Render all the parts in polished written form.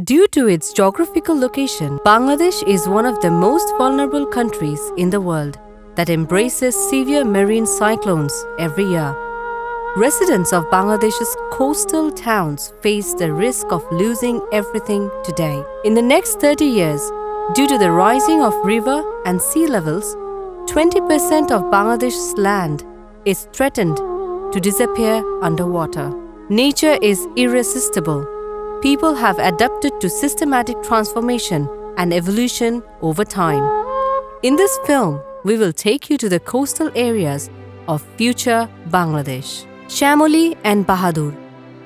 Due to its geographical location, Bangladesh is one of the most vulnerable countries in the world that embraces severe marine cyclones every year. Residents of Bangladesh's coastal towns face the risk of losing everything today. In the next 30 years, due to the rising of river and sea levels, 20% of Bangladesh's land is threatened to disappear underwater. Nature is irresistible. People have adapted to systematic transformation and evolution over time. In this film, we will take you to the coastal areas of future Bangladesh. Shamoli and Bahadur.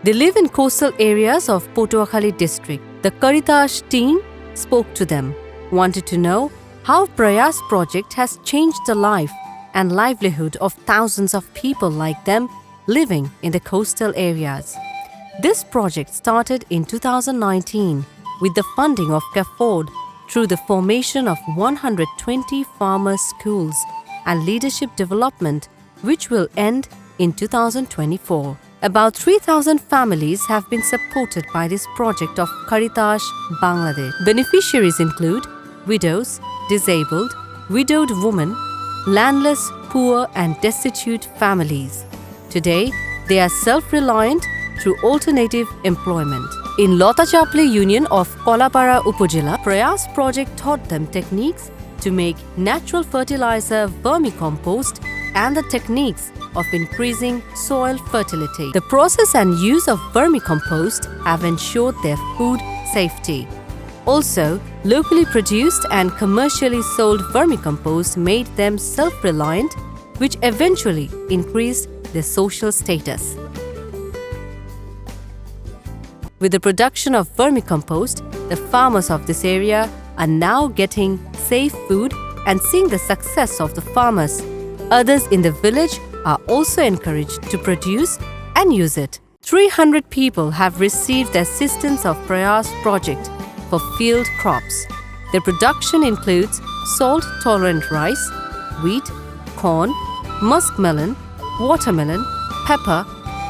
They live in coastal areas of Potuakhali district. The Karitash team spoke to them, wanted to know how Proyash project has changed the life and livelihood of thousands of people like them living in the coastal areas. This project started in 2019 with the funding of CAFOD through the formation of 120 farmer schools and leadership development, which will end in 2024. About 3,000 families have been supported by this project of Karitash, Bangladesh. Beneficiaries include widows, disabled, widowed women, landless, poor and destitute families. Today, they are self-reliant through alternative employment. In Lotachapli Union of Kolapara Upojila, Proyash project taught them techniques to make natural fertilizer vermicompost and the techniques of increasing soil fertility. The process and use of vermicompost have ensured their food safety. Also, locally produced and commercially sold vermicompost made them self-reliant, which eventually increased their social status. With the production of vermicompost, the farmers of this area are now getting safe food and seeing the success of the farmers. Others in the village are also encouraged to produce and use it. 300 people have received the assistance of Proyash project for field crops. Their production includes salt-tolerant rice, wheat, corn, muskmelon, watermelon, pepper,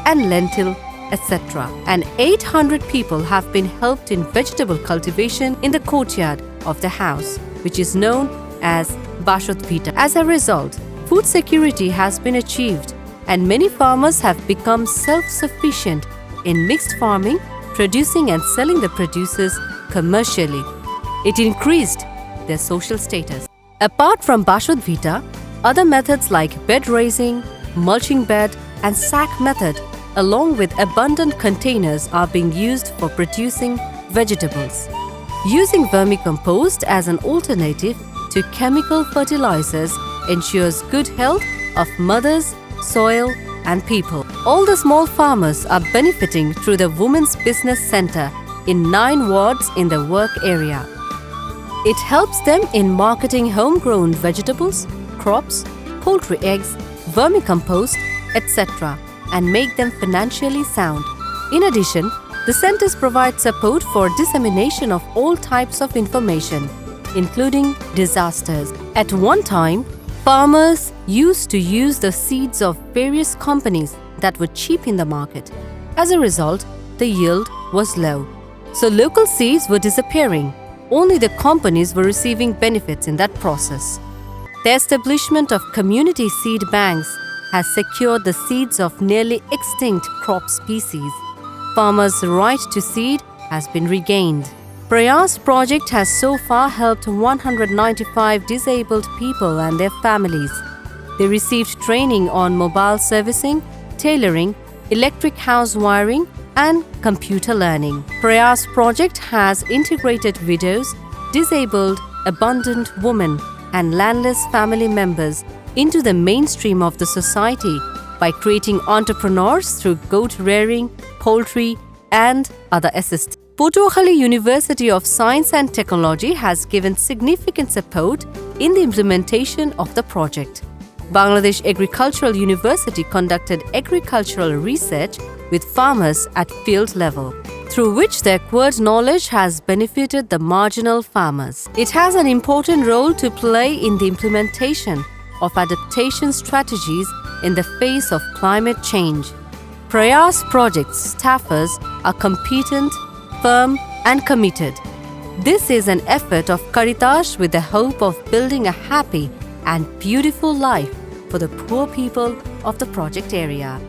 and lentil, etc. And 800 people have been helped in vegetable cultivation in the courtyard of the house, which is known as Bashotvita. As a result, food security has been achieved, and many farmers have become self-sufficient in mixed farming, producing and selling the produces commercially. It increased their social status. Apart from Bashotvita, other methods like bed raising, mulching bed, and sack method, along with abundant containers, are being used for producing vegetables. Using vermicompost as an alternative to chemical fertilizers ensures good health of mothers, soil, and people. All the small farmers are benefiting through the Women's Business Center in 9 wards in the work area. It helps them in marketing homegrown vegetables, crops, poultry eggs, vermicompost, etc., and make them financially sound. In addition, the centers provide support for dissemination of all types of information, including disasters. At one time, farmers used to use the seeds of various companies that were cheap in the market. As a result, the yield was low. So local seeds were disappearing. Only the companies were receiving benefits in that process. The establishment of community seed banks has secured the seeds of nearly extinct crop species. Farmers' right to seed has been regained. Proyash project has so far helped 195 disabled people and their families. They received training on mobile servicing, tailoring, electric house wiring, and computer learning. Proyash project has integrated widows, disabled, abandoned women, and landless family members into the mainstream of the society by creating entrepreneurs through goat rearing, poultry, and other assistance. Potuakhali University of Science and Technology has given significant support in the implementation of the project. Bangladesh Agricultural University conducted agricultural research with farmers at field level, through which the acquired knowledge has benefited the marginal farmers. It has an important role to play in the implementation of adaptation strategies in the face of climate change. Proyash project's staffers are competent, firm, and committed. This is an effort of Caritas with the hope of building a happy and beautiful life for the poor people of the project area.